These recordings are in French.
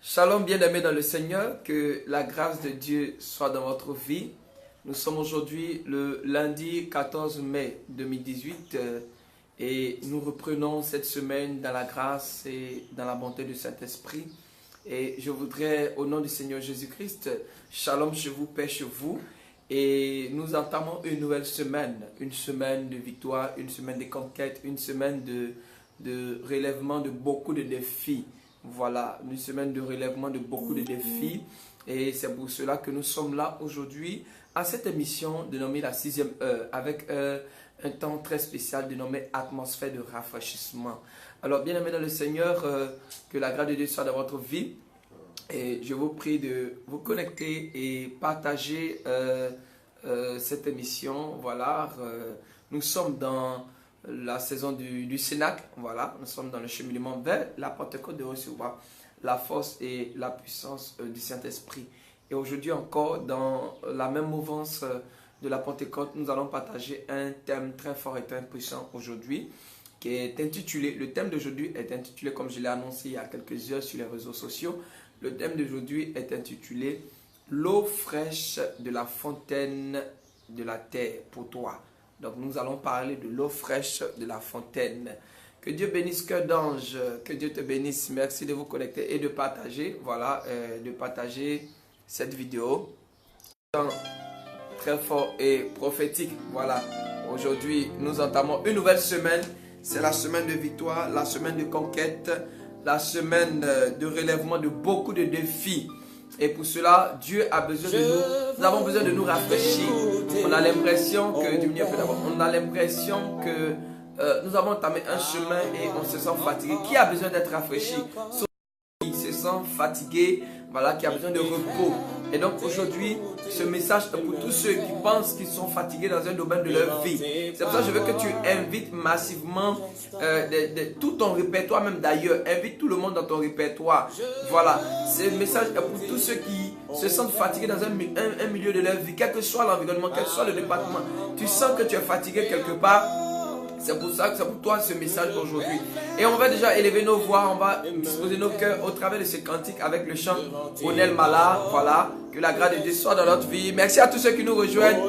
Shalom bien-aimés dans le Seigneur, que la grâce de Dieu soit dans votre vie. Nous sommes aujourd'hui le lundi 14 mai 2018 et nous reprenons cette semaine dans la grâce et dans la bonté du Saint-Esprit. Et je voudrais, au nom du Seigneur Jésus-Christ, shalom chez vous, paix chez vous. Et nous entamons une nouvelle semaine, une semaine de victoire, une semaine de conquête, une semaine de relèvement de beaucoup de défis. Voilà, une semaine de relèvement de beaucoup de défis. Et c'est pour cela que nous sommes là aujourd'hui à cette émission dénommée la 6e heure avec un temps très spécial dénommé atmosphère de rafraîchissement. Alors, bien-aimés dans le Seigneur, que la grâce de Dieu soit dans votre vie. Et je vous prie de vous connecter et partager cette émission. Voilà, nous sommes dans la saison du Cénacle, voilà, nous sommes dans le cheminement vers la Pentecôte de recevoir la force et la puissance du Saint-Esprit. Et aujourd'hui encore, dans la même mouvance de la Pentecôte, nous allons partager un thème très fort et très puissant aujourd'hui, qui est intitulé, le thème d'aujourd'hui est intitulé, comme je l'ai annoncé il y a quelques heures sur les réseaux sociaux, le thème d'aujourd'hui est intitulé « L'eau fraîche de la fontaine de la terre pour toi ». Donc nous allons parler de l'eau fraîche de la fontaine. Que Dieu bénisse, cœur d'ange, que Dieu te bénisse. Merci de vous connecter et de partager, voilà, de partager cette vidéo. Très fort et prophétique, voilà. Aujourd'hui, nous entamons une nouvelle semaine. C'est la semaine de victoire, la semaine de conquête, la semaine de relèvement de beaucoup de défis. Et pour cela, Dieu a besoin de nous. Nous avons besoin de nous rafraîchir. On a l'impression que, on a l'impression que nous avons entamé un chemin et on se sent fatigué. Qui a besoin d'être rafraîchi? Qui se sent fatigué, voilà, qui a besoin de repos. Et donc aujourd'hui, ce message est pour tous ceux qui pensent qu'ils sont fatigués dans un domaine de leur vie. C'est pour ça que je veux que tu invites massivement tout ton répertoire, même d'ailleurs. Invite tout le monde dans ton répertoire. Voilà, ce message est pour tous ceux qui se sentent fatigués dans un milieu de leur vie, quel que soit l'environnement, quel que soit le département. Tu sens que tu es fatigué quelque part. C'est pour ça que c'est pour toi ce message d'aujourd'hui. Et on va déjà élever nos voix, on va disposer nos cœurs au travers de ce cantique avec le chant Onel Mala. Voilà, que la grâce de Dieu soit dans notre vie. Merci à tous ceux qui nous rejoignent.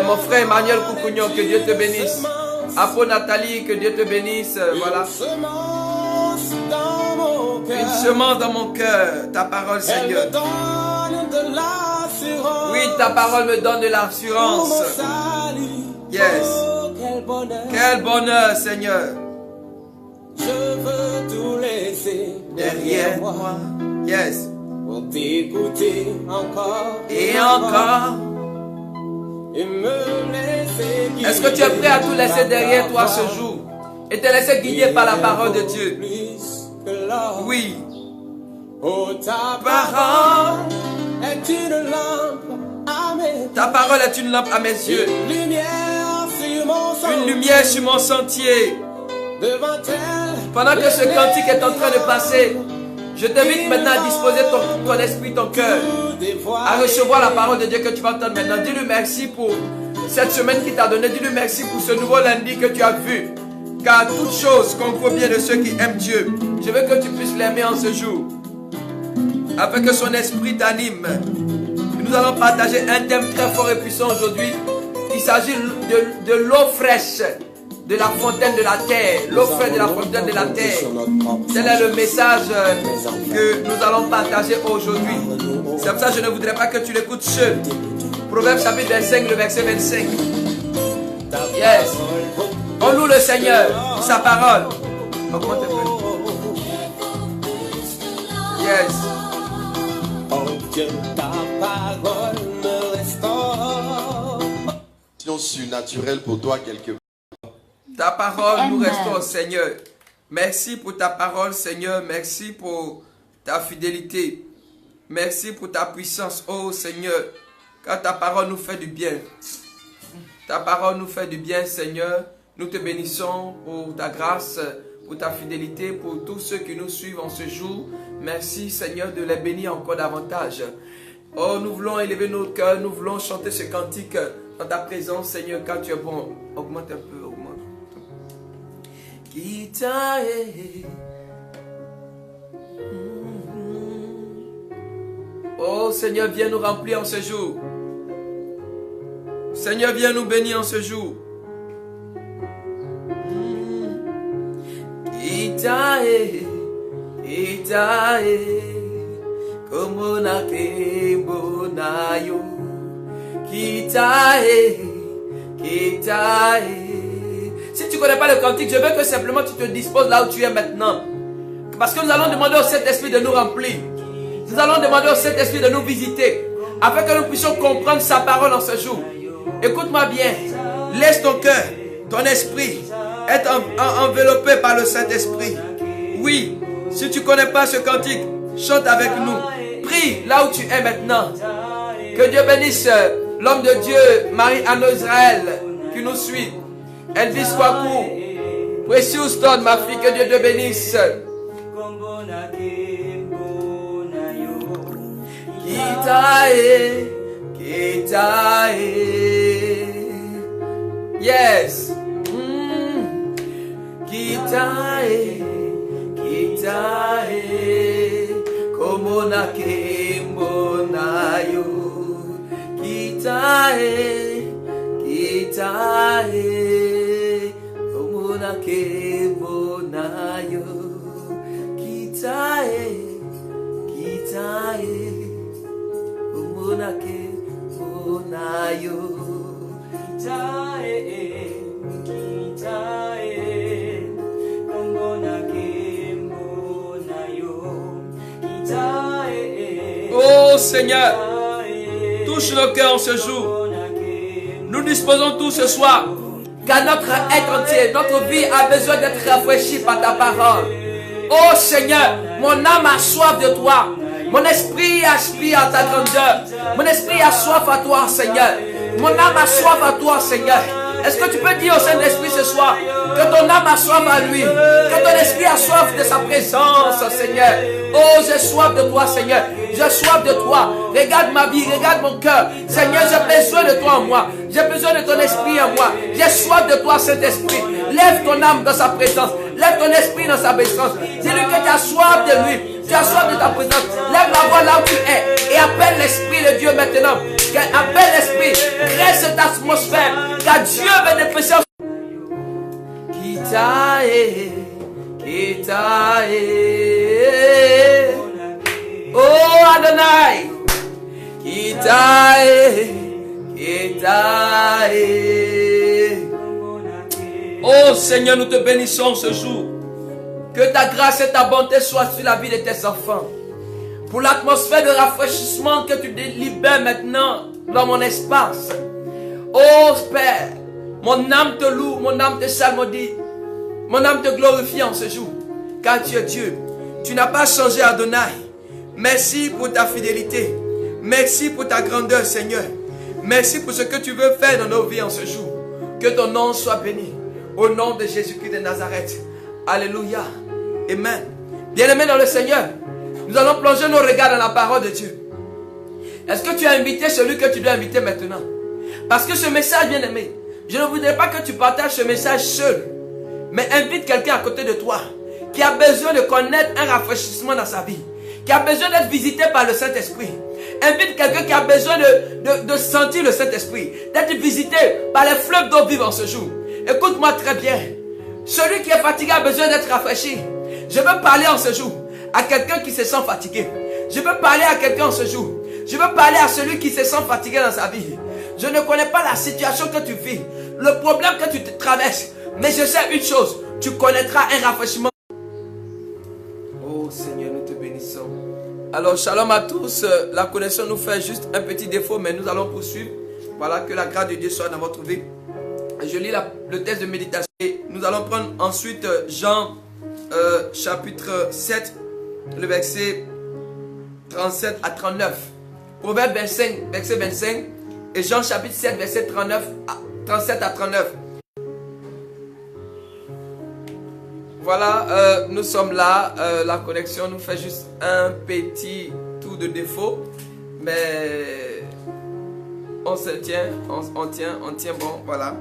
Mon frère Emmanuel Koukouignon, que Dieu te bénisse. Apo Nathalie, que Dieu te bénisse. Voilà. Une semence dans mon cœur, ta parole Seigneur. Oui, ta parole me donne de l'assurance. Yes. Quel bonheur, Seigneur. Je veux tout laisser derrière moi. Yes. Pour t'écouter encore et encore. Et me laisser guider. Est-ce que tu es prêt à tout laisser derrière toi ce jour et te laisser guider par la parole de Dieu? Oui. Oh, ta parole est une lampe à mes pieds. Ta parole est une lampe à mes yeux. Une lumière sur mon sentier. Pendant que ce cantique est en train de passer, je t'invite maintenant à disposer ton esprit, ton cœur, à recevoir la parole de Dieu que tu vas entendre maintenant. Dis-lui merci pour cette semaine qu'il t'a donnée. Dis-lui merci pour ce nouveau lundi que tu as vu. Car toute chose concourt bien de ceux qui aiment Dieu. Je veux que tu puisses l'aimer en ce jour, afin que son esprit t'anime. Nous allons partager un thème très fort et puissant aujourd'hui. Il s'agit de l'eau fraîche de la fontaine de la terre. L'eau fraîche de la fontaine de la terre. Tel est le message que nous allons partager aujourd'hui. C'est pour ça que je ne voudrais pas que tu l'écoutes seul. Proverbe chapitre 25, le verset 25. Yes. On loue le Seigneur, sa parole. Augmente un peu. Yes. Oh Dieu, ta parole me restaure. Surnaturel pour toi quelque part. Ta parole nous restaure, Seigneur. Merci pour ta parole, Seigneur. Merci pour ta fidélité. Merci pour ta puissance, oh Seigneur. Car ta parole nous fait du bien. Ta parole nous fait du bien, Seigneur. Nous te bénissons pour ta grâce, pour ta fidélité, pour tous ceux qui nous suivent en ce jour. Merci, Seigneur, de les bénir encore davantage. Oh, nous voulons élever nos cœurs, nous voulons chanter ce cantique dans ta présence, Seigneur, car tu es bon. Augmente un peu, augmente. Qui t'a Oh Seigneur, viens nous remplir en ce jour. Seigneur, viens nous bénir en ce jour. Itae, Itae, como na kembo na yo. Kitae, Kitae. Si tu ne connais pas le cantique, je veux que simplement tu te disposes là où tu es maintenant. Parce que nous allons demander au Saint-Esprit de nous remplir. Nous allons demander au Saint-Esprit de nous visiter, afin que nous puissions comprendre sa parole en ce jour. Écoute-moi bien. Laisse ton cœur, ton esprit être enveloppé par le Saint-Esprit. Oui, si tu ne connais pas ce cantique, chante avec nous. Prie là où tu es maintenant. Que Dieu bénisse l'homme de Dieu, Marie-Anne Israël, qui nous suit. Elvis Kwaku, Precious Stone, ma fille, que Dieu te bénisse. Kitae, Kitae. Yes. Kitae, Kitae. Como na kembo na yo. Kitae, Kitae. Como na kembo na yo. Kitae, Kitae. Como na kembo na yo. Kitae, Kitae. Como na kembo na yo. Kitae. Oh Seigneur, touche nos cœurs en ce jour. Nous disposons tous ce soir car notre être entier, notre vie a besoin d'être rafraîchie par ta parole. Oh Seigneur, mon âme a soif de toi. Mon esprit aspire à ta grandeur. Mon esprit a soif à toi, Seigneur. Mon âme a soif à toi, Seigneur. Est-ce que tu peux dire au Saint-Esprit ce soir que ton âme a soif à lui, que ton esprit a soif de sa présence, Seigneur. Oh, j'ai soif de toi, Seigneur. J'ai soif de toi. Regarde ma vie, regarde mon cœur. Seigneur, j'ai besoin de toi en moi. J'ai besoin de ton esprit en moi. J'ai soif de toi, Saint-Esprit. Lève ton âme dans sa présence. Lève ton esprit dans sa présence. Dis-lui que tu as soif de lui. Tu as soif de ta présence. Lève la voix là où tu es et appelle l'Esprit de Dieu maintenant. Appelle l'Esprit. Crée cette atmosphère. Car Dieu veut des présences. Kitae, Kitae. Oh Adonai. Kitae, Kitae. Oh Seigneur, nous te bénissons ce jour. Que ta grâce et ta bonté soient sur la vie de tes enfants. Pour l'atmosphère de rafraîchissement que tu libères maintenant dans mon espace. Oh Père, mon âme te loue, mon âme te salmodie. Mon âme te glorifie en ce jour. Car tu es Dieu. Tu n'as pas changé, Adonai. Merci pour ta fidélité. Merci pour ta grandeur, Seigneur. Merci pour ce que tu veux faire dans nos vies en ce jour. Que ton nom soit béni. Au nom de Jésus-Christ de Nazareth. Alléluia. Amen. Bien-aimés dans le Seigneur, nous allons plonger nos regards dans la parole de Dieu. Est-ce que tu as invité celui que tu dois inviter maintenant? Parce que ce message, bien-aimé, je ne voudrais pas que tu partages ce message seul. Mais invite quelqu'un à côté de toi qui a besoin de connaître un rafraîchissement dans sa vie, qui a besoin d'être visité par le Saint-Esprit. Invite quelqu'un qui a besoin de sentir le Saint-Esprit, d'être visité par les fleuves d'eau vive en ce jour. Écoute-moi très bien. Celui qui est fatigué a besoin d'être rafraîchi. Je veux parler en ce jour à quelqu'un qui se sent fatigué. Je veux parler à quelqu'un en ce jour. Je veux parler à celui qui se sent fatigué dans sa vie. Je ne connais pas la situation que tu vis, le problème que tu traverses. Mais je sais une chose, tu connaîtras un rafraîchissement. Oh Seigneur, nous te bénissons. Alors, shalom à tous. La connexion nous fait juste un petit défaut, mais nous allons poursuivre. Voilà, que la grâce de Dieu soit dans votre vie. Je lis le texte de méditation. Et nous allons prendre ensuite Jean chapitre 7, le verset 37 à 39. Proverbe 25, verset 25. Et Jean chapitre 7, verset 37 à 39. Voilà, nous sommes là. La connexion nous fait juste un petit tour de défaut. Mais on se tient, on tient bon, voilà.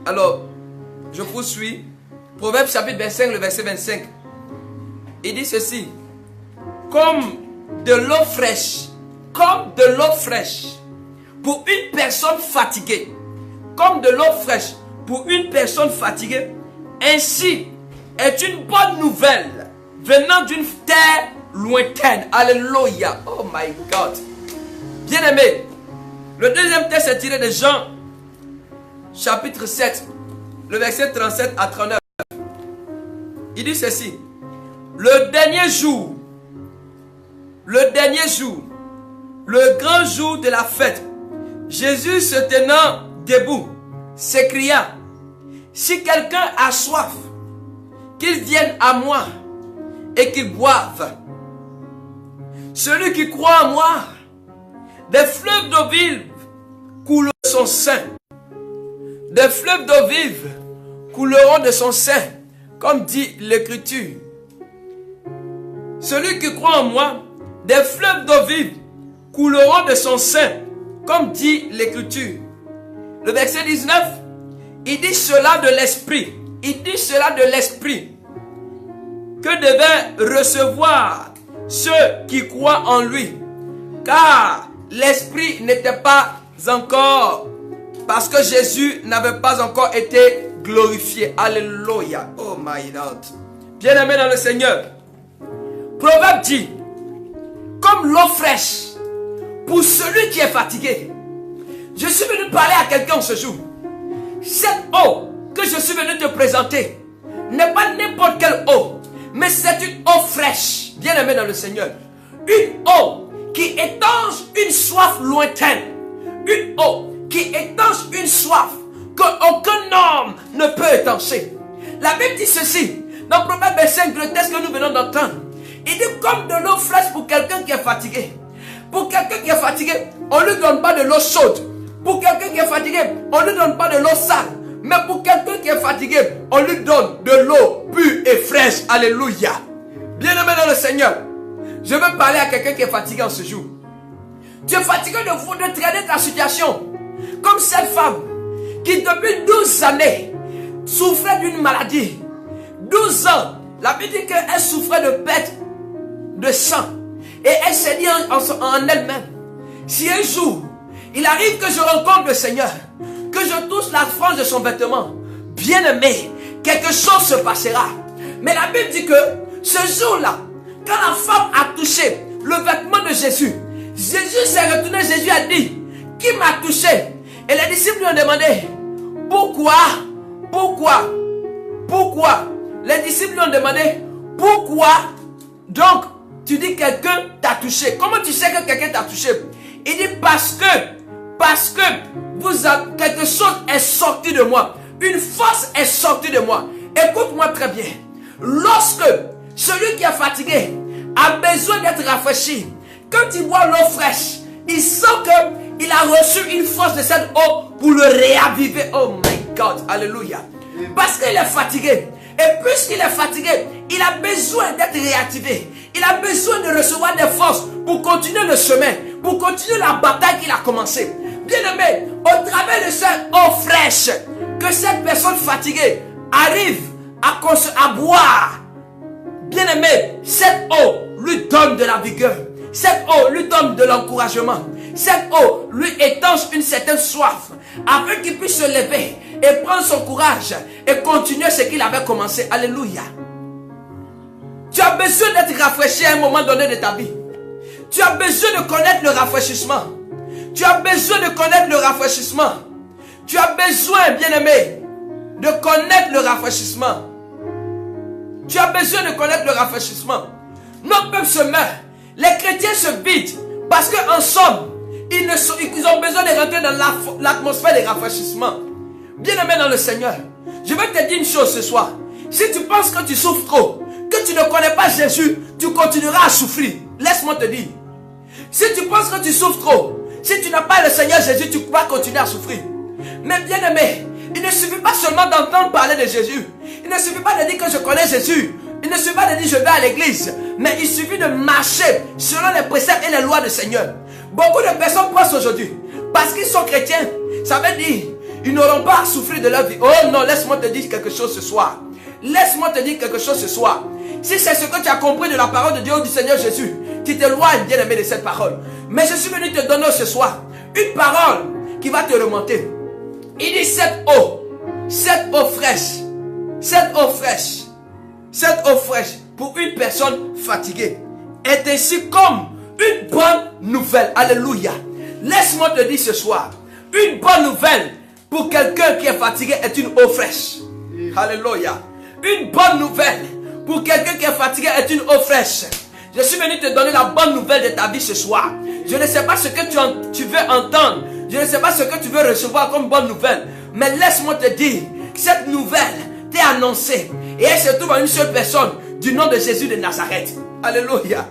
Alors, je poursuis. Proverbe chapitre 25, le verset 25. Il dit ceci. Comme de l'eau fraîche, comme de l'eau fraîche pour une personne fatiguée, comme de l'eau fraîche pour une personne fatiguée, ainsi est une bonne nouvelle venant d'une terre lointaine. Alléluia. Oh my God. Bien-aimé, le deuxième texte est tiré de Jean, chapitre 7, le verset 37 à 39. Il dit ceci: le dernier jour, le grand jour de la fête, Jésus se tenant debout, s'écria: si quelqu'un a soif, qu'il vienne à moi et qu'il boive. Celui qui croit en moi, des fleuves d'eau vive couleront de son sein. Des fleuves d'eau vive couleront de son sein, comme dit l'Écriture. Celui qui croit en moi, des fleuves d'eau vive couleront de son sein, comme dit l'Écriture. Le verset 19, il dit cela de l'Esprit. Il dit cela de l'Esprit que devaient recevoir ceux qui croient en lui. Car l'Esprit n'était pas encore, parce que Jésus n'avait pas encore été glorifié. Alléluia. Oh my God. Bien-aimé dans le Seigneur, Proverbe dit, comme l'eau fraîche pour celui qui est fatigué. Je suis venu parler à quelqu'un ce jour. Cette eau que je suis venu te présenter n'est pas n'importe quelle eau, mais c'est une eau fraîche, bien-aimé dans le Seigneur. Une eau qui étanche une soif lointaine. Une eau qui étanche une soif qu'aucun homme ne peut étancher. La Bible dit ceci, dans Proverbe 5, le texte que nous venons d'entendre. Il dit comme de l'eau fraîche pour quelqu'un qui est fatigué. Pour quelqu'un qui est fatigué, on ne lui donne pas de l'eau chaude. Pour quelqu'un qui est fatigué, on ne lui donne pas de l'eau sale. Mais pour quelqu'un qui est fatigué, on lui donne de l'eau pure et fraîche. Alléluia. Bien-aimé dans le Seigneur, je veux parler à quelqu'un qui est fatigué en ce jour. Tu es fatigué de traîner ta situation. Comme cette femme qui depuis 12 années souffrait d'une maladie. 12 ans, la Bible dit qu'elle souffrait de perte de sang. Et elle s'est dit en elle-même, si un jour, il arrive que je rencontre le Seigneur, que je touche la frange de son vêtement, bien aimé, quelque chose se passera. Mais la Bible dit que ce jour-là, quand la femme a touché le vêtement de Jésus, Jésus s'est retourné, Jésus a dit, qui m'a touché? Et les disciples lui ont demandé, pourquoi? Les disciples lui ont demandé, pourquoi? Donc, tu dis quelqu'un t'a touché. Comment tu sais que quelqu'un t'a touché? Il dit parce que quelque chose est sorti de moi. Une force est sortie de moi. Écoute-moi très bien. Lorsque celui qui est fatigué a besoin d'être rafraîchi, quand il boit l'eau fraîche, il sent qu'il a reçu une force de cette eau pour le réaviver. Oh my God, alléluia. Parce qu'il est fatigué. Et puisqu'il est fatigué, il a besoin d'être réactivé. Il a besoin de recevoir des forces pour continuer le chemin, pour continuer la bataille qu'il a commencée. Bien-aimé, au travers de cette eau fraîche, que cette personne fatiguée arrive à boire. Bien-aimé, cette eau lui donne de la vigueur. Cette eau lui donne de l'encouragement. Cette eau lui étanche une certaine soif, afin qu'il puisse se lever et prendre son courage et continuer ce qu'il avait commencé. Alléluia. Tu as besoin d'être rafraîchi à un moment donné de ta vie. Tu as besoin de connaître le rafraîchissement. Tu as besoin de connaître le rafraîchissement. Tu as besoin, bien-aimé, de connaître le rafraîchissement. Tu as besoin de connaître le rafraîchissement. Notre peuple se meurt. Les chrétiens se vident parce qu'en somme, ils ont besoin de rentrer dans l'atmosphère des rafraîchissements. Bien-aimé dans le Seigneur, je vais te dire une chose ce soir. Si tu penses que tu souffres trop, que tu ne connais pas Jésus, tu continueras à souffrir. Laisse-moi te dire. Si tu penses que tu souffres trop, si tu n'as pas le Seigneur Jésus, tu vas continuer à souffrir. Mais bien-aimé, il ne suffit pas seulement d'entendre parler de Jésus. Il ne suffit pas de dire que je connais Jésus. Il ne suffit pas de dire je vais à l'église. Mais il suffit de marcher selon les préceptes et les lois du Seigneur. Beaucoup de personnes pensent aujourd'hui, parce qu'ils sont chrétiens, ça veut dire ils n'auront pas à souffrir de leur vie. Oh non, laisse-moi te dire quelque chose ce soir. Laisse-moi te dire quelque chose ce soir. Si c'est ce que tu as compris de la parole de Dieu ou du Seigneur Jésus, tu t'éloignes, bien-aimé, de cette parole. Mais je suis venu te donner ce soir une parole qui va te remonter. Il dit cette eau fraîche, cette eau fraîche pour une personne fatiguée est ainsi comme une bonne nouvelle. Alléluia. Laisse-moi te dire ce soir, une bonne nouvelle pour quelqu'un qui est fatigué est une eau fraîche. Alléluia. Une bonne nouvelle pour quelqu'un qui est fatigué est une eau fraîche. Je suis venu te donner la bonne nouvelle de ta vie ce soir. Je ne sais pas ce que tu veux entendre. Je ne sais pas ce que tu veux recevoir comme bonne nouvelle. Mais laisse-moi te dire, cette nouvelle t'est annoncée. Et elle se trouve à une seule personne, du nom de Jésus de Nazareth. Alléluia.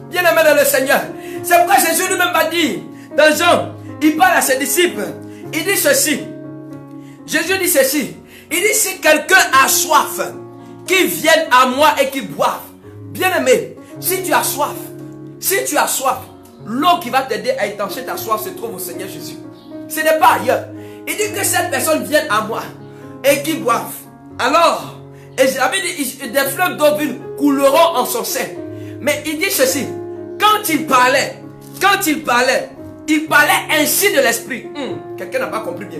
Bien-aimé dans le Seigneur. C'est pourquoi Jésus lui-même va dire, dans Jean, il parle à ses disciples. Il dit ceci. Jésus dit ceci. Il dit, si quelqu'un a soif, qu'il vienne à moi et qu'il boive. Bien-aimé, si tu as soif, l'eau qui va t'aider à étancher ta soif se trouve au Seigneur Jésus. Ce n'est pas ailleurs. Il dit que cette personne vienne à moi et qu'il boive. Alors, et j'avais dit, des fleuves d'eau vive couleront en son sein. Mais il dit ceci, quand il parlait ainsi de l'esprit. Quelqu'un n'a pas compris bien.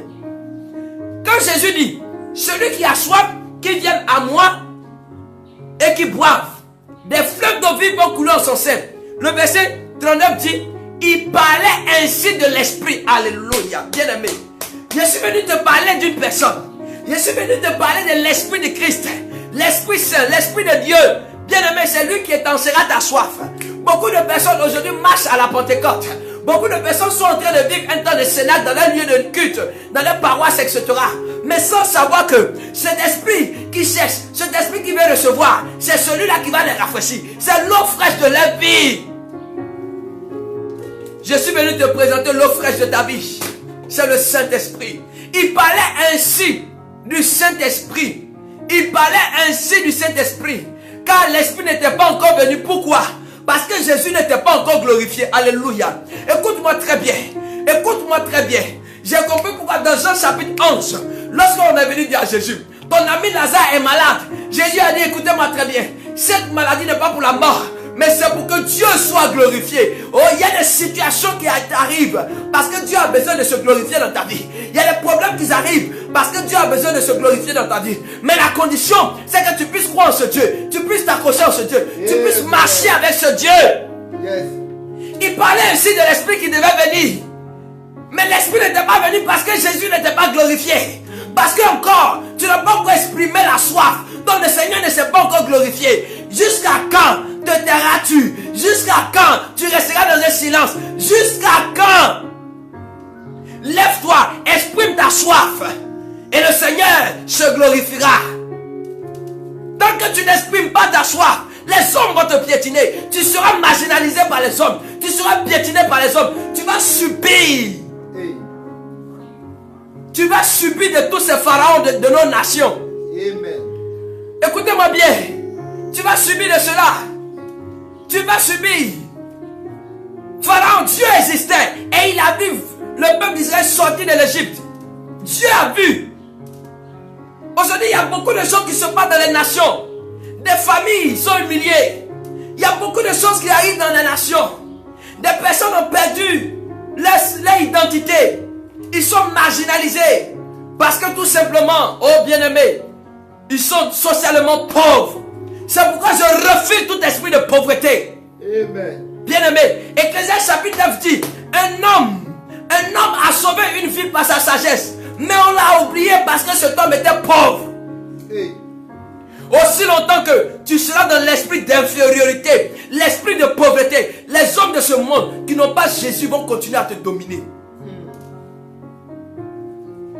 Quand Jésus dit, celui qui a soif, qu'il vienne à moi et qu'il boive. Des fleuves d'eau vive vont couler en son sein. Le verset 39 dit, il parlait ainsi de l'esprit. Alléluia. Bien-aimé, je suis venu te parler d'une personne. Je suis venu te parler de l'esprit de Christ. L'Esprit Saint, l'Esprit de Dieu. Bien-aimé, c'est lui qui étanchera ta soif. Beaucoup de personnes aujourd'hui marchent à la Pentecôte. Beaucoup de personnes sont en train de vivre un temps de cénacle dans un lieu de culte, dans les paroisses, etc. Mais sans savoir que cet esprit qui cherche, cet esprit qui veut recevoir, c'est celui-là qui va les rafraîchir. C'est l'eau fraîche de la vie. Je suis venu te présenter l'eau fraîche de ta vie. C'est le Saint-Esprit. Il parlait ainsi du Saint-Esprit. Il parlait ainsi du Saint-Esprit. Car l'Esprit n'était pas encore venu. Pourquoi? Parce que Jésus n'était pas encore glorifié. Alléluia. Écoute-moi très bien. Écoute-moi très bien. J'ai compris pourquoi dans Jean chapitre 11, lorsqu'on est venu dire à Jésus, ton ami Lazare est malade. Jésus a dit, écoutez-moi très bien. Cette maladie n'est pas pour la mort, mais c'est pour que Dieu soit glorifié. Oh, il y a des situations qui arrivent parce que Dieu a besoin de se glorifier dans ta vie. Il y a des problèmes qui arrivent parce que Dieu a besoin de se glorifier dans ta vie. Mais la condition, c'est que tu puisses croire en ce Dieu. Tu puisses t'accrocher en ce Dieu. Tu puisses marcher avec ce Dieu. Il parlait ainsi de l'Esprit qui devait venir. Mais l'Esprit n'était pas venu parce que Jésus n'était pas glorifié. Parce que encore, tu n'as pas encore exprimé la soif. Donc le Seigneur ne s'est pas encore glorifié. Jusqu'à quand te tairas-tu? Jusqu'à quand tu resteras dans un silence? Jusqu'à quand? Lève-toi, exprime ta soif. Et le Seigneur se glorifiera. Tant que tu n'exprimes pas ta soif, les hommes vont te piétiner. Tu seras marginalisé par les hommes. Tu seras piétiné par les hommes. Tu vas subir. Tu vas subir de tous ces pharaons de nos nations. Amen. Écoutez-moi bien. Tu vas subir de cela. Tu vas subir. Pharaon, Dieu existait. Et il a vu le peuple d'Israël sortir de l'Égypte. Dieu a vu. Aujourd'hui, il y a beaucoup de choses qui se passent dans les nations. Des familles sont humiliées. Il y a beaucoup de choses qui arrivent dans les nations. Des personnes ont perdu leur identité. Ils sont marginalisés. Parce que tout simplement, oh bien-aimés, ils sont socialement pauvres. C'est pourquoi je refuse tout esprit de pauvreté. Amen. Bien-aimé, Ecclésiaste chapitre 9 dit, un homme a sauvé une vie par sa sagesse. Mais on l'a oublié parce que cet homme était pauvre. Aussi longtemps que tu seras dans l'esprit d'infériorité, l'esprit de pauvreté, les hommes de ce monde qui n'ont pas Jésus vont continuer à te dominer.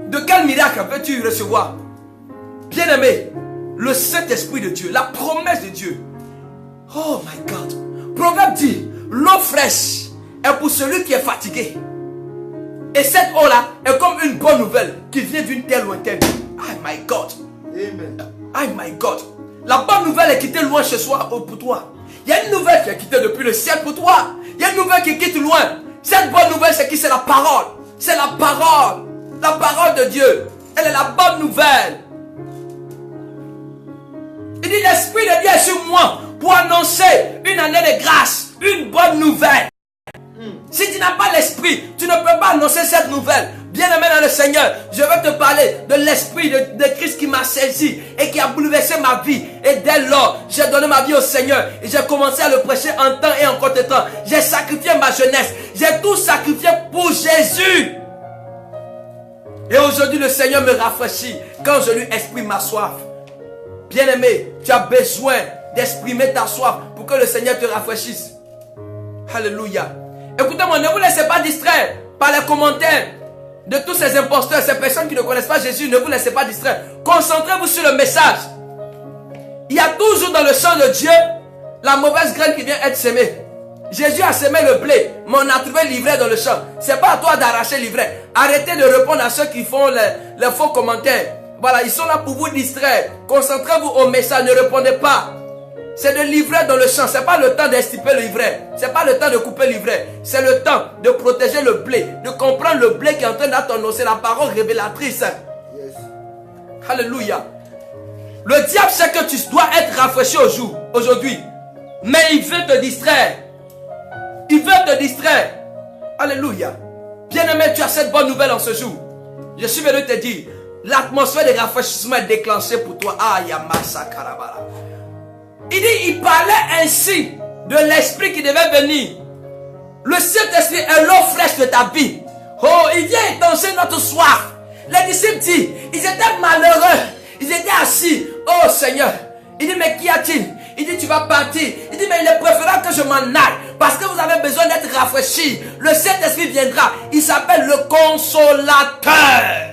De quel miracle veux-tu recevoir? Bien-aimé, le Saint-Esprit de Dieu, la promesse de Dieu. Oh my God. Proverbe dit, l'eau fraîche est pour celui qui est fatigué. Et cette eau-là est comme une bonne nouvelle qui vient d'une terre lointaine. Oh my God. Amen. Oh my God. La bonne nouvelle est quittée loin chez soi pour toi. Il y a une nouvelle qui est quittée depuis le ciel pour toi. Il y a une nouvelle qui quitte loin. Cette bonne nouvelle, c'est qui? C'est la parole. C'est la parole. La parole de Dieu. Elle est la bonne nouvelle. Il dit, l'Esprit de Dieu est sur moi pour annoncer une année de grâce, une nouvelle. Si tu n'as pas l'esprit, tu ne peux pas annoncer cette nouvelle. Bien-aimé dans le Seigneur, je vais te parler de l'esprit de Christ qui m'a saisi et qui a bouleversé ma vie. Et dès lors, j'ai donné ma vie au Seigneur et j'ai commencé à le prêcher en temps et en contre-temps. J'ai sacrifié ma jeunesse. J'ai tout sacrifié pour Jésus. Et aujourd'hui, le Seigneur me rafraîchit quand je lui exprime ma soif. Bien-aimé, tu as besoin d'exprimer ta soif pour que le Seigneur te rafraîchisse. Alléluia. Écoutez-moi, ne vous laissez pas distraire par les commentaires de tous ces imposteurs, ces personnes qui ne connaissent pas Jésus. Ne vous laissez pas distraire. Concentrez-vous sur le message. Il y a toujours dans le champ de Dieu la mauvaise graine qui vient être semée. Jésus a semé le blé, mais on a trouvé l'ivraie dans le champ. C'est pas à toi d'arracher l'ivraie. Arrêtez de répondre à ceux qui font les faux commentaires. Voilà, ils sont là pour vous distraire. Concentrez-vous au message, ne répondez pas. C'est de l'ivraie dans le champ. C'est pas le temps d'estiper l'ivraie. C'est pas le temps de couper l'ivraie. C'est le temps de protéger le blé, de comprendre le blé qui est en train d'annoncer la parole révélatrice. Yes. Alléluia. Le diable sait que tu dois être rafraîchi aujourd'hui. Mais il veut te distraire. Il veut te distraire. Alléluia. Bien-aimé, tu as cette bonne nouvelle en ce jour. Je suis venu te dire, l'atmosphère de rafraîchissement est déclenchée pour toi. Il dit, il parlait ainsi de l'esprit qui devait venir. Le Saint-Esprit est l'eau fraîche de ta vie. Oh, il vient étancher notre soif. Les disciples disent, ils étaient malheureux. Ils étaient assis. Oh Seigneur. Il dit, mais qu'y a-t-il? Il dit, tu vas partir. Il dit, mais il est préférable que je m'en aille. Parce que vous avez besoin d'être rafraîchis. Le Saint-Esprit viendra. Il s'appelle le Consolateur.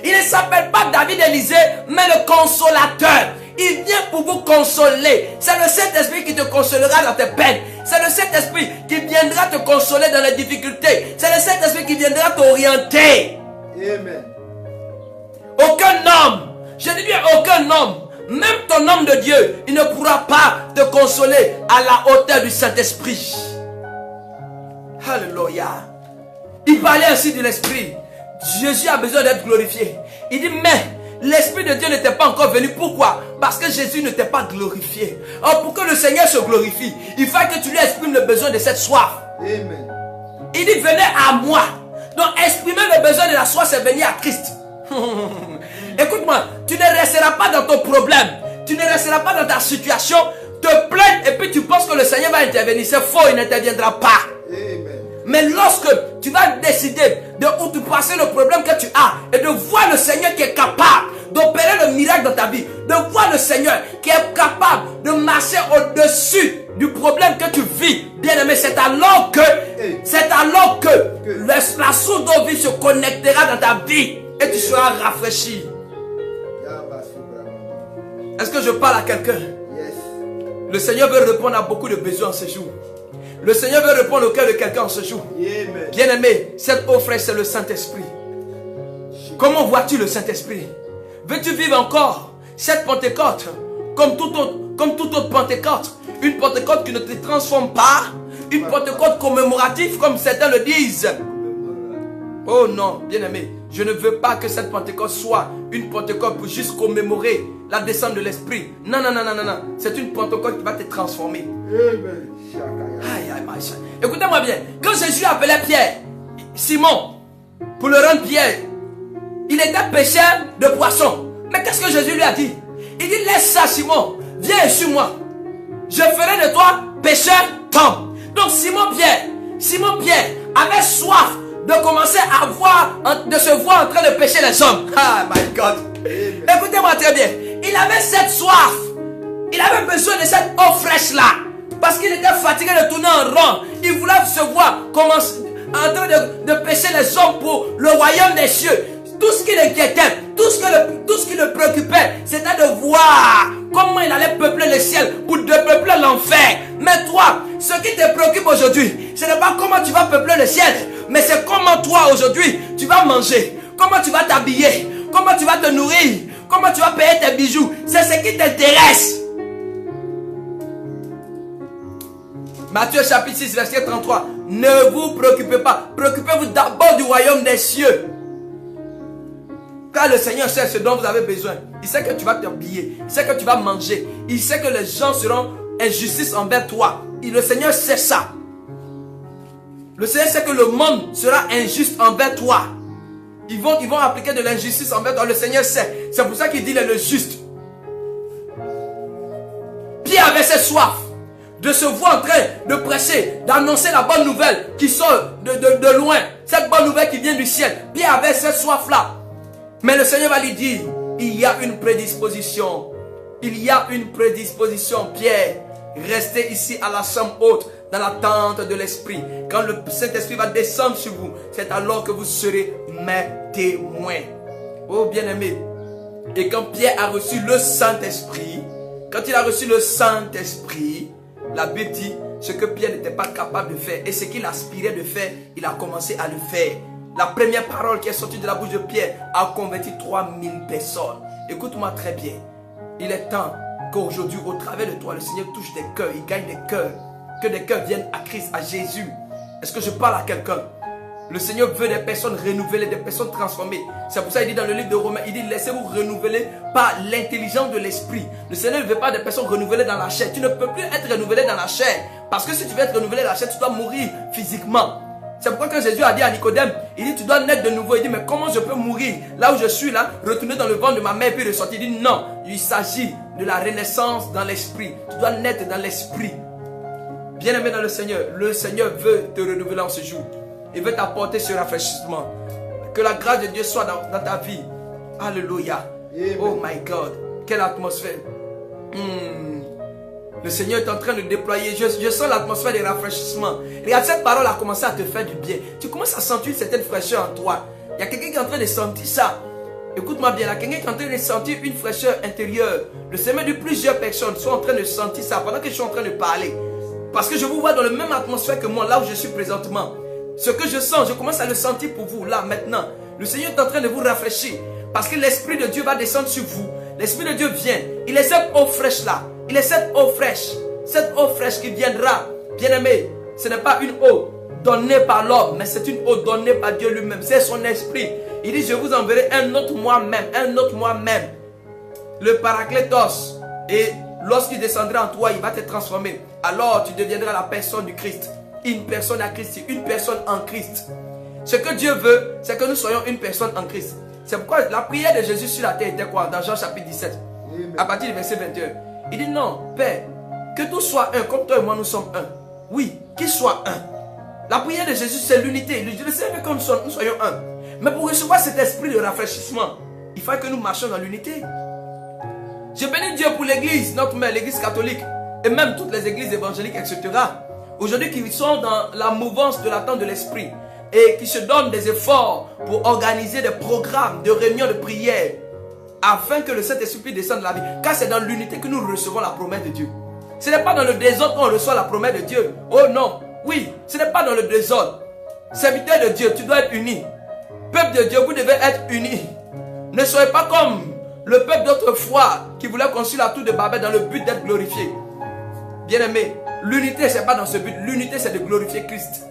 Il ne s'appelle pas David Élisée, mais le Consolateur. Il vient pour vous consoler. C'est le Saint-Esprit qui te consolera dans tes peines. C'est le Saint-Esprit qui viendra te consoler dans les difficultés. C'est le Saint-Esprit qui viendra t'orienter. Amen. Aucun homme, je dis bien aucun homme, même ton homme de Dieu, il ne pourra pas te consoler à la hauteur du Saint-Esprit. Alléluia. Il parlait ainsi de l'Esprit. Jésus a besoin d'être glorifié. Il dit, mais l'Esprit de Dieu n'était pas encore venu. Pourquoi? Parce que Jésus n'était pas glorifié. Or, pour que le Seigneur se glorifie, il faut que tu lui exprimes le besoin de cette soif. Amen. Il dit, venez à moi. Donc, exprimer le besoin de la soif, c'est venir à Christ. Écoute-moi, tu ne resteras pas dans ton problème. Tu ne resteras pas dans ta situation. Te plaindre et puis tu penses que le Seigneur va intervenir. C'est faux, il n'interviendra pas. Amen. Mais lorsque tu vas décider de outrepasser le problème que tu as et de voir le Seigneur qui est capable d'opérer le miracle dans ta vie, de voir le Seigneur qui est capable de marcher au-dessus du problème que tu vis, bien aimé, c'est alors que la source d'eau vive se connectera dans ta vie et tu seras rafraîchi. Est-ce que je parle à quelqu'un? Yes. Le Seigneur veut répondre à beaucoup de besoins en ce jour. Le Seigneur veut répondre au cœur de quelqu'un en ce jour. Amen. Bien-aimé, cette eau fraîche, c'est le Saint-Esprit. Comment vois-tu le Saint-Esprit? Veux-tu vivre encore cette Pentecôte comme toute autre Pentecôte? Une Pentecôte qui ne te transforme pas, une Pentecôte commémorative comme certains le disent. Oh non, bien-aimé, je ne veux pas que cette Pentecôte soit une Pentecôte pour juste commémorer la descente de l'Esprit. Non, non, non, non, non, non. C'est une Pentecôte qui va te transformer. Amen. Aïe, aïe, aïe. Écoutez-moi bien. Quand Jésus appelait Pierre, Simon, pour le rendre Pierre, il était pêcheur de poissons. Mais qu'est-ce que Jésus lui a dit? Il dit, laisse ça Simon, viens et suis-moi. Je ferai de toi pêcheur d'hommes. Donc Simon Pierre avait soif de commencer de se voir en train de pêcher les hommes. Ah my God. Écoutez-moi très bien. Il avait cette soif. Il avait besoin de cette eau fraîche là. Parce qu'il était fatigué de tourner en rond. Il voulait se voir en train de pêcher les hommes pour le royaume des cieux. Tout ce qui l'inquiétait, tout ce qui le préoccupait, c'était de voir comment il allait peupler le ciel pour dépeupler l'enfer. Mais toi, ce qui te préoccupe aujourd'hui, ce n'est pas comment tu vas peupler le ciel, mais c'est comment toi aujourd'hui tu vas manger, comment tu vas t'habiller, comment tu vas te nourrir, comment tu vas payer tes bijoux. C'est ce qui t'intéresse. Matthieu chapitre 6 verset 33. Ne vous préoccupez pas. Préoccupez-vous d'abord du royaume des cieux. Car le Seigneur sait ce dont vous avez besoin. Il sait que tu vas t'habiller. Il sait que tu vas manger. Il sait que les gens seront injustice envers toi. Et le Seigneur sait ça. Le Seigneur sait que le monde sera injuste envers toi. Ils vont appliquer de l'injustice envers toi. Le Seigneur sait. C'est pour ça qu'il dit il est le juste. Pierre avait cette soif de se voir en train de prêcher, d'annoncer la bonne nouvelle qui sort de loin. Cette bonne nouvelle qui vient du ciel. Pierre avait cette soif-là. Mais le Seigneur va lui dire, il y a une prédisposition. Il y a une prédisposition, Pierre. Restez ici à la chambre haute, dans la tente de l'Esprit. Quand le Saint-Esprit va descendre sur vous, c'est alors que vous serez mes témoins. Oh bien-aimé. Et quand Pierre a reçu le Saint-Esprit, quand il a reçu le Saint-Esprit, la Bible dit ce que Pierre n'était pas capable de faire et ce qu'il aspirait de faire, il a commencé à le faire. La première parole qui est sortie de la bouche de Pierre a converti 3000 personnes. Écoute-moi très bien. Il est temps qu'aujourd'hui, au travers de toi, le Seigneur touche des cœurs, il gagne des cœurs. Que des cœurs viennent à Christ, à Jésus. Est-ce que je parle à quelqu'un? Le Seigneur veut des personnes renouvelées, des personnes transformées. C'est pour ça qu'il dit dans le livre de Romains, il dit laissez-vous renouveler par l'intelligence de l'esprit. Le Seigneur ne veut pas des personnes renouvelées dans la chair. Tu ne peux plus être renouvelé dans la chair. Parce que si tu veux être renouvelé dans la chair, tu dois mourir physiquement. C'est pourquoi quand Jésus a dit à Nicodème, il dit tu dois naître de nouveau. Il dit mais comment je peux mourir là où je suis là, retourner dans le ventre de ma mère puis ressortir. Il dit non, il s'agit de la renaissance dans l'esprit. Tu dois naître dans l'esprit. Bien-aimé dans le Seigneur veut te renouveler en ce jour. Il veut t'apporter ce rafraîchissement. Que la grâce de Dieu soit dans ta vie. Alléluia. Amen. Oh my God. Quelle atmosphère. Le Seigneur est en train de déployer. Je sens l'atmosphère de rafraîchissement. Regarde, cette parole a commencé à te faire du bien. Tu commences à sentir une certaine fraîcheur en toi. Il y a quelqu'un qui est en train de sentir ça. Écoute-moi bien, là, quelqu'un qui est en train de sentir une fraîcheur intérieure. Le Seigneur dit plusieurs personnes sont en train de sentir ça pendant que je suis en train de parler. Parce que je vous vois dans la même atmosphère que moi, là où je suis présentement. Ce que je sens, je commence à le sentir pour vous, là, maintenant. Le Seigneur est en train de vous rafraîchir. Parce que l'Esprit de Dieu va descendre sur vous. L'Esprit de Dieu vient. Il est cette eau fraîche là. Il est cette eau fraîche. Cette eau fraîche qui viendra. Bien-aimé, ce n'est pas une eau donnée par l'homme, mais c'est une eau donnée par Dieu lui-même. C'est son esprit. Il dit, je vous enverrai un autre moi-même. Un autre moi-même. Le Paraclétos. Et lorsqu'il descendra en toi, il va te transformer. Alors tu deviendras la personne du Christ. Une personne à Christ, une personne en Christ. Ce que Dieu veut, c'est que nous soyons une personne en Christ. C'est pourquoi la prière de Jésus sur la terre était quoi? Dans Jean chapitre 17, à partir du verset 21. Il dit non, Père, que tout soit un, comme toi et moi nous sommes un. Oui, qu'il soit un. La prière de Jésus, c'est l'unité. Le Seigneur veut que nous soyons un. Mais pour recevoir cet esprit de rafraîchissement, il faut que nous marchions dans l'unité. Je bénis Dieu pour l'église, notre mère, l'église catholique, et même toutes les églises évangéliques, etc. Aujourd'hui, qui sont dans la mouvance de l'attente de l'esprit et qui se donnent des efforts pour organiser des programmes de réunions de prière afin que le Saint-Esprit descende de la vie. Car c'est dans l'unité que nous recevons la promesse de Dieu. Ce n'est pas dans le désordre qu'on reçoit la promesse de Dieu. Oh non, oui, ce n'est pas dans le désordre. Serviteur de Dieu, tu dois être uni. Peuple de Dieu, vous devez être unis. Ne soyez pas comme le peuple d'autrefois qui voulait construire la tour de Babel dans le but d'être glorifié. Bien-aimé, l'unité, ce n'est pas dans ce but. L'unité, c'est de glorifier Christ.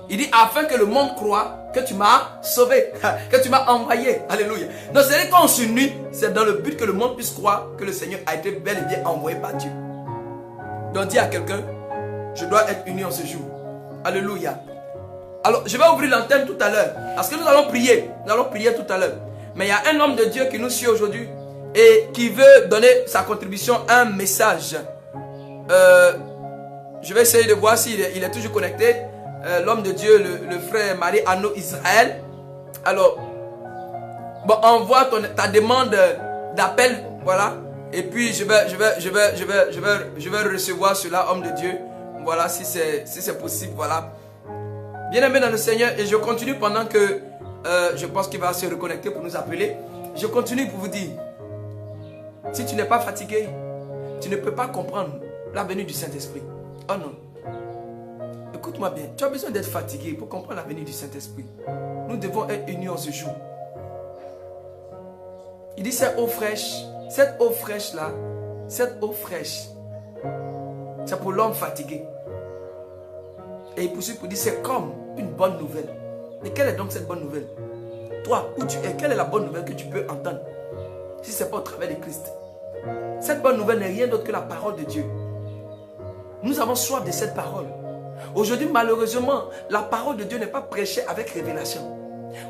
Il dit, afin que le monde croit que tu m'as sauvé, que tu m'as envoyé. Alléluia. Donc, c'est quand on s'unit, c'est dans le but que le monde puisse croire que le Seigneur a été bel et bien envoyé par Dieu. Donc, dis à quelqu'un, je dois être uni en ce jour. Alléluia. Alors, je vais ouvrir l'antenne tout à l'heure. Parce que nous allons prier. Nous allons prier tout à l'heure. Mais il y a un homme de Dieu qui nous suit aujourd'hui et qui veut donner sa contribution à un message. Je vais essayer de voir s'il est toujours connecté. L'homme de Dieu, le frère Marie Anno Israël. Alors, bon, envoie ta demande d'appel, voilà. Et puis je vais recevoir cela, homme de Dieu. Voilà, si c'est possible, voilà. Bien-aimé dans le Seigneur, et je continue pendant que je pense qu'il va se reconnecter pour nous appeler. Je continue pour vous dire, si tu n'es pas fatigué, tu ne peux pas comprendre la venue du Saint-Esprit. Oh non. Écoute-moi bien, tu as besoin d'être fatigué pour comprendre la venue du Saint-Esprit. Nous devons être unis en ce jour. Il dit cette eau fraîche là, cette eau fraîche, c'est pour l'homme fatigué. Et il poursuit pour dire c'est comme une bonne nouvelle. Mais quelle est donc cette bonne nouvelle? Toi, où tu es, quelle est la bonne nouvelle que tu peux entendre? Si ce n'est pas au travers de Christ. Cette bonne nouvelle n'est rien d'autre que la parole de Dieu. Nous avons soif de cette parole. Aujourd'hui, malheureusement, la parole de Dieu n'est pas prêchée avec révélation.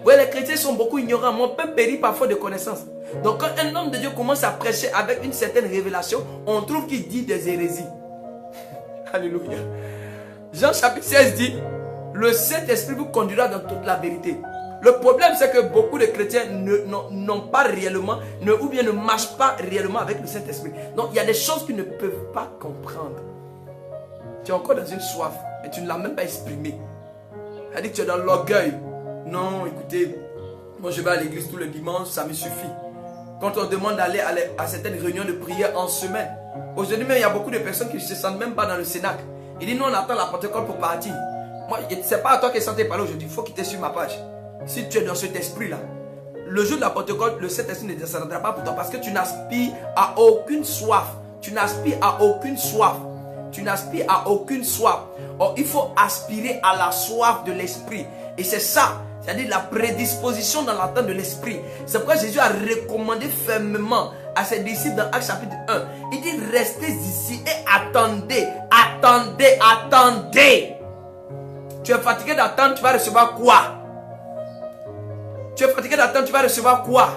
Oui, les chrétiens sont beaucoup ignorants. Mon peuple périt parfois de connaissances. Donc, quand un homme de Dieu commence à prêcher avec une certaine révélation, on trouve qu'il dit des hérésies. Alléluia. Jean chapitre 16 dit, le Saint-Esprit vous conduira dans toute la vérité. Le problème, c'est que beaucoup de chrétiens n'ont pas réellement, ou bien ne marchent pas réellement avec le Saint-Esprit. Donc, il y a des choses qu'ils ne peuvent pas comprendre. Tu es encore dans une soif et tu ne l'as même pas exprimée. C'est-à-dire que tu es dans l'orgueil. Non, écoutez, moi je vais à l'église tous les dimanches, ça me suffit. Quand on demande d'aller à certaines réunions de prière en semaine, aujourd'hui même il y a beaucoup de personnes qui ne se sentent même pas dans le Cénacle. Il dit, nous on attend la Pentecôte pour partir. Moi, ce n'est pas à toi que je sentais parler aujourd'hui, il faut quitter sur ma page. Si tu es dans cet esprit-là, le jour de la Pentecôte, le Saint-Esprit ne descendra pas pour toi parce que tu n'aspires à aucune soif. Tu n'aspires à aucune soif. Tu n'aspires à aucune soif. Or, il faut aspirer à la soif de l'esprit. Et c'est ça, c'est-à-dire la prédisposition dans l'attente de l'esprit. C'est pourquoi Jésus a recommandé fermement à ses disciples dans Actes chapitre 1. Il dit, restez ici et attendez, attendez, attendez. Tu es fatigué d'attendre, tu vas recevoir quoi? Tu es fatigué d'attendre, tu vas recevoir quoi?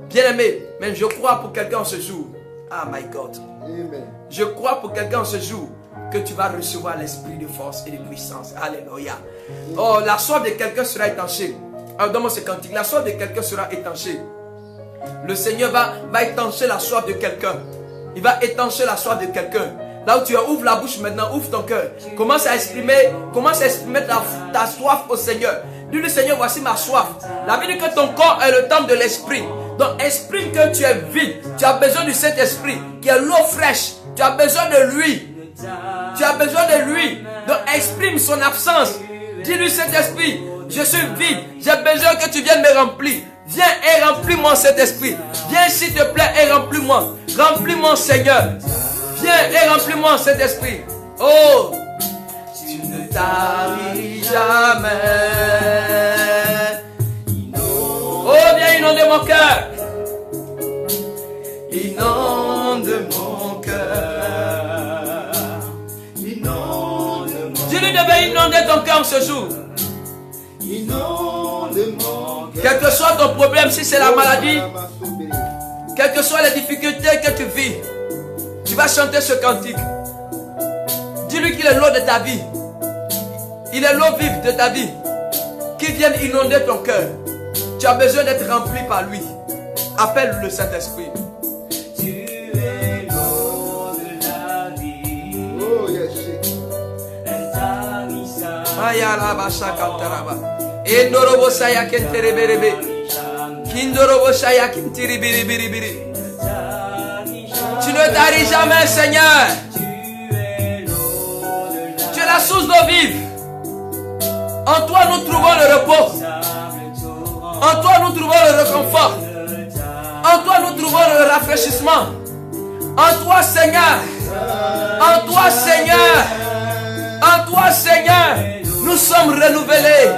Bien-aimé, mais je crois pour quelqu'un en ce jour. Ah my God. Amen. Je crois pour quelqu'un en ce jour que tu vas recevoir l'esprit de force et de puissance. Alléluia. Oh, la soif de quelqu'un sera étanchée. Alors, donne-moi ce cantique. La soif de quelqu'un sera étanchée. Le Seigneur va étancher la soif de quelqu'un. Il va étancher la soif de quelqu'un. Là où tu es, ouvre la bouche maintenant, ouvre ton cœur. Commence à exprimer ta soif au Seigneur. Dis-lui, Seigneur, voici ma soif. La vie dit que ton corps est le temple de l'esprit. Donc exprime que tu es vide. Tu as besoin du Saint-Esprit, qui est l'eau fraîche. Tu as besoin de lui. Tu as besoin de lui. Donc exprime son absence. Dis-lui, Saint-Esprit, je suis vide. J'ai besoin que tu viennes me remplir. Viens et remplis-moi, Saint-Esprit. Viens s'il te plaît et remplis-moi. Remplis-moi, Seigneur. Viens et remplis-moi, Saint-Esprit. Oh, tu ne taris jamais. Oh, viens inonder mon cœur. Inonde mon cœur. Inonde mon cœur. Dis-lui de bien inonder ton cœur ce jour. Inonde mon cœur. Quel que soit ton problème, si c'est la maladie, quelles que soient les difficultés que tu vis, tu vas chanter ce cantique. Dis-lui qu'il est l'eau de ta vie. Il est l'eau vive de ta vie. Qui vienne inonder ton cœur. Tu as besoin d'être rempli par lui. Appelle le Saint-Esprit. Tu es l'eau de la vie. Oh, yes. Ayaraba shakantaraba. Endorobo saya kentereberebe. Kindorobo saya kintiribiribiribiri. Tu ne taris jamais, Seigneur. Tu es la source d'eau vive. En toi nous trouvons le repos. En toi nous trouvons le réconfort. En toi nous trouvons le rafraîchissement. En toi, Seigneur. En toi, Seigneur. En toi, Seigneur, nous sommes renouvelés.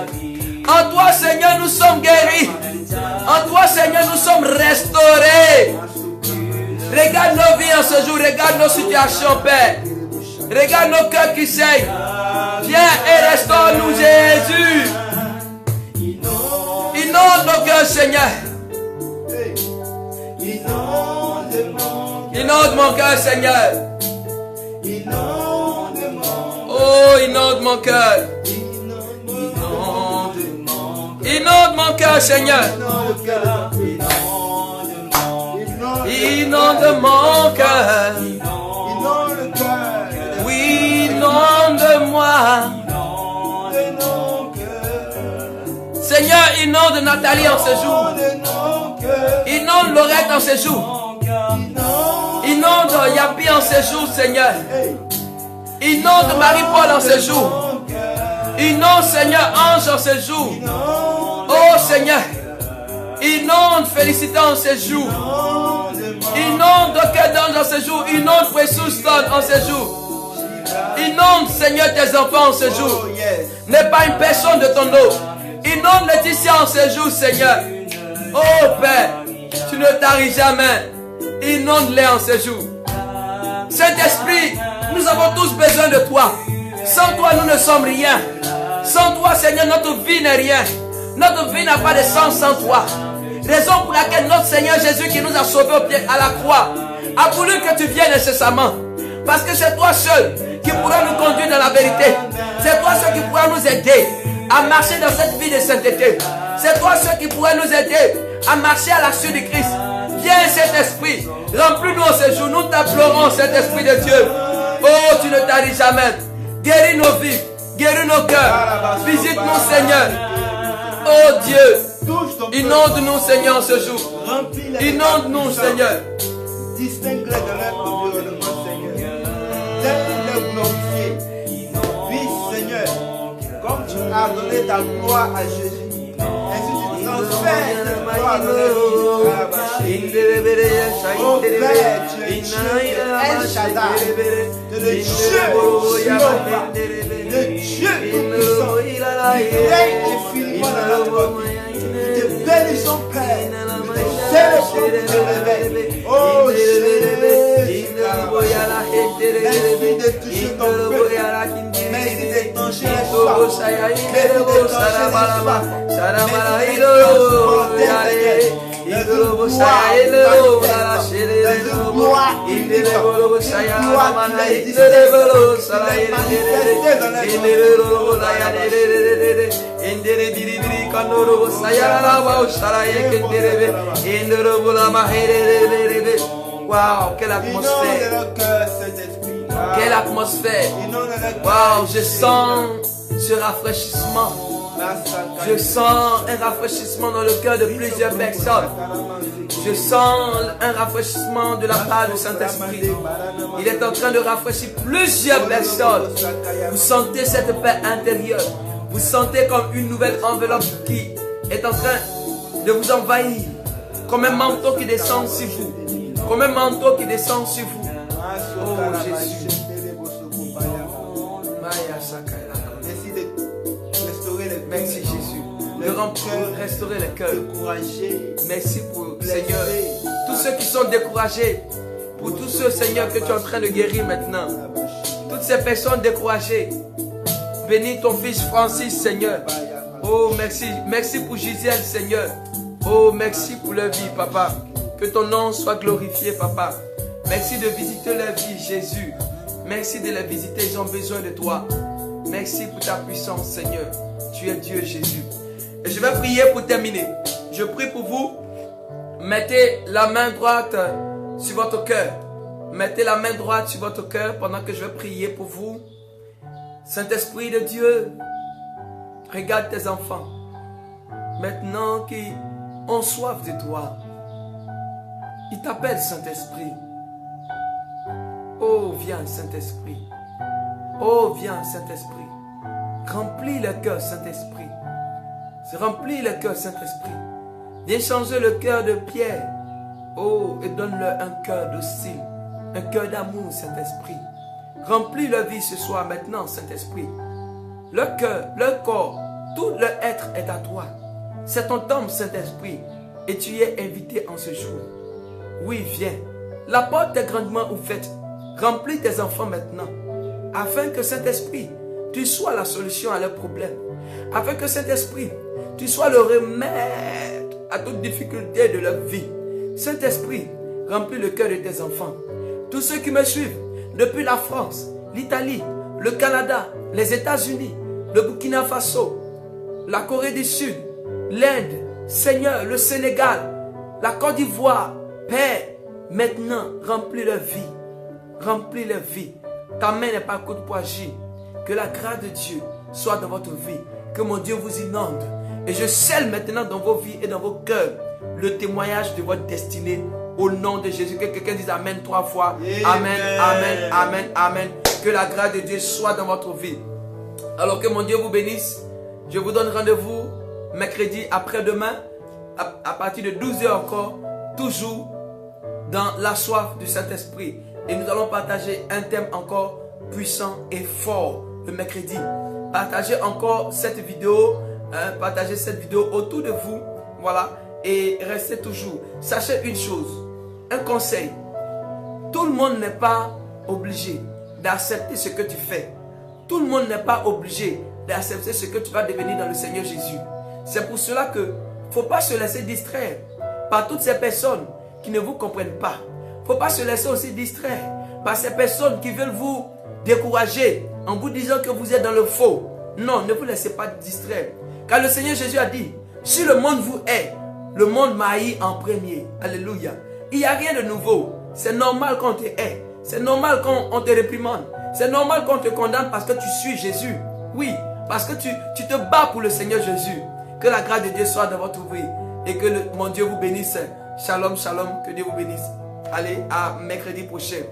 En toi, Seigneur, nous sommes guéris. En toi, Seigneur, nous sommes restaurés. Regarde nos vies en ce jour, regarde nos situations, Père. Regarde nos cœurs qui saignent. Viens et restaure-nous, Jésus. Inonde nos cœurs, Seigneur. Inonde mon cœur, Seigneur. Oh, inonde mon cœur. Inonde mon cœur, Seigneur. Inonde mon cœur. Oui, inonde-moi. Seigneur, inonde Nathalie en ce jour. Inonde Laurette en ce jour. Inonde Yapi en ce jour, Seigneur. Inonde Marie-Paul en ce jour. Inonde, Seigneur, Ange en ce jour. Oh, Seigneur. Inonde Félicité en ce jour. Inonde Cœur d'Ange en ce jour. Inonde Precious Stone en ce jour. Inonde, Seigneur, tes enfants en ce jour. N'est pas une personne de ton eau. Inonde Laetitia en ce jour, Seigneur. Oh, Père, tu ne taris jamais. Inonde-les en ce jour. Saint-Esprit, nous avons tous besoin de toi. Sans toi, nous ne sommes rien. Sans toi, Seigneur, notre vie n'est rien. Notre vie n'a pas de sens sans toi. Raison pour laquelle notre Seigneur Jésus qui nous a sauvés au pied à la croix a voulu que tu viennes incessamment. Parce que c'est toi seul qui pourra nous conduire dans la vérité. C'est toi seul qui pourra nous aider à marcher dans cette vie de sainteté. C'est toi seul qui pourra nous aider à marcher à la suite du Christ. Viens Saint-Esprit, remplis-nous ce jour. Nous t'implorons, Saint-Esprit de Dieu. Oh, tu ne taris jamais. Guéris nos vies, guéris nos cœurs. Visite-nous, Seigneur. Oh Dieu, inonde-nous, Seigneur, ce jour. Inonde-nous, Seigneur. Distingue-les de leur environnement, Seigneur. Laisse-les glorifier. Oui, Seigneur, comme tu as donné ta gloire à Jésus, ainsi tu transfères cette gloire dans la vie. Oh Père, tu es Dieu, El Shaddai, tu es le Dieu Jéhovah, le Dieu tout-puissant, qui règne infiniment dans notre vie. Nous te bénissons, Père. Nous te célébrons pour te réveiller. Oh Jésus, merci de toucher ton peuple. Merci de toucher les soifs. Merci de toucher les soifs. Merci de transporter, Seigneur. Dans une gloire unique, une gloire qui n'a existé, qui n'a manifesté dans la Wow, quelle atmosphère! Quelle atmosphère! Wow, je sens ce rafraîchissement. Je sens un rafraîchissement dans le cœur de plusieurs personnes. Je sens un rafraîchissement de la part du Saint-Esprit. Il est en train de rafraîchir plusieurs personnes. Vous sentez cette paix intérieure. Vous sentez comme une nouvelle enveloppe qui est en train de vous envahir. Comme un manteau qui descend sur vous. Comme un manteau qui descend sur vous. Oh Jésus. Merci Jésus de restaurer les cœurs. Merci pour Seigneur. Tous ceux qui sont découragés. Pour tous ceux Seigneur que tu es en train de guérir maintenant. Toutes ces personnes découragées. Bénis ton fils Francis Seigneur. Oh merci. Merci pour Gisèle Seigneur. Oh merci pour leur vie Papa. Que ton nom soit glorifié Papa. Merci de visiter leur vie Jésus. Merci de les visiter. Ils ont besoin de toi. Merci pour ta puissance Seigneur. Tu es Dieu Jésus. Et je vais prier pour terminer. Je prie pour vous. Mettez la main droite sur votre cœur. Mettez la main droite sur votre cœur pendant que je vais prier pour vous. Saint-Esprit de Dieu, regarde tes enfants. Maintenant qui ont soif de toi. Ils t'appellent Saint-Esprit. Oh, viens Saint-Esprit. Oh, viens Saint-Esprit. Remplis le cœur, Saint-Esprit. Remplis le cœur, Saint-Esprit. Viens changer le cœur de Pierre. Oh, et donne-leur un cœur docile. Un cœur d'amour, Saint-Esprit. Remplis leur vie ce soir, maintenant, Saint-Esprit. Leur cœur, leur corps, tout leur être est à toi. C'est ton temple, Saint-Esprit. Et tu es invité en ce jour. Oui, viens. La porte est grandement ouverte. Remplis tes enfants maintenant. Afin que Saint-Esprit, tu sois la solution à leurs problèmes. Afin que Saint-Esprit, tu sois le remède à toute difficulté de leur vie. Saint-Esprit, remplis le cœur de tes enfants. Tous ceux qui me suivent, depuis la France, l'Italie, le Canada, les États-Unis, le Burkina Faso, la Corée du Sud, l'Inde, Seigneur, le Sénégal, la Côte d'Ivoire, Père, maintenant, remplis leur vie. Remplis leur vie. Ta main n'est pas courte pour agir. Que la grâce de Dieu soit dans votre vie. Que mon Dieu vous inonde. Et je scelle maintenant dans vos vies et dans vos cœurs le témoignage de votre destinée. Au nom de Jésus. Que quelqu'un dise Amen 3 fois. Amen, Amen, Amen, Amen. Que la grâce de Dieu soit dans votre vie. Alors que mon Dieu vous bénisse. Je vous donne rendez-vous mercredi après-demain. À partir de 12h encore. Toujours dans la soif du Saint-Esprit. Et nous allons partager un thème encore puissant et fort le mercredi. Partagez encore cette vidéo. Partagez cette vidéo autour de vous. Voilà. Et restez toujours. Sachez une chose. Un conseil. Tout le monde n'est pas obligé d'accepter ce que tu fais. Tout le monde n'est pas obligé d'accepter ce que tu vas devenir dans le Seigneur Jésus. C'est pour cela que il ne faut pas se laisser distraire par toutes ces personnes qui ne vous comprennent pas. Il ne faut pas se laisser aussi distraire par ces personnes qui veulent vous décourager en vous disant que vous êtes dans le faux. Non, ne vous laissez pas distraire. Car le Seigneur Jésus a dit, si le monde vous hait, le monde m'a haï en premier. Alléluia. Il n'y a rien de nouveau. C'est normal qu'on te hait. C'est normal qu'on te réprimande. C'est normal qu'on te condamne parce que tu suis Jésus. Oui, parce que tu te bats pour le Seigneur Jésus. Que la grâce de Dieu soit dans votre vie. Et que mon Dieu vous bénisse. Shalom, shalom. Que Dieu vous bénisse. Allez, à mercredi prochain.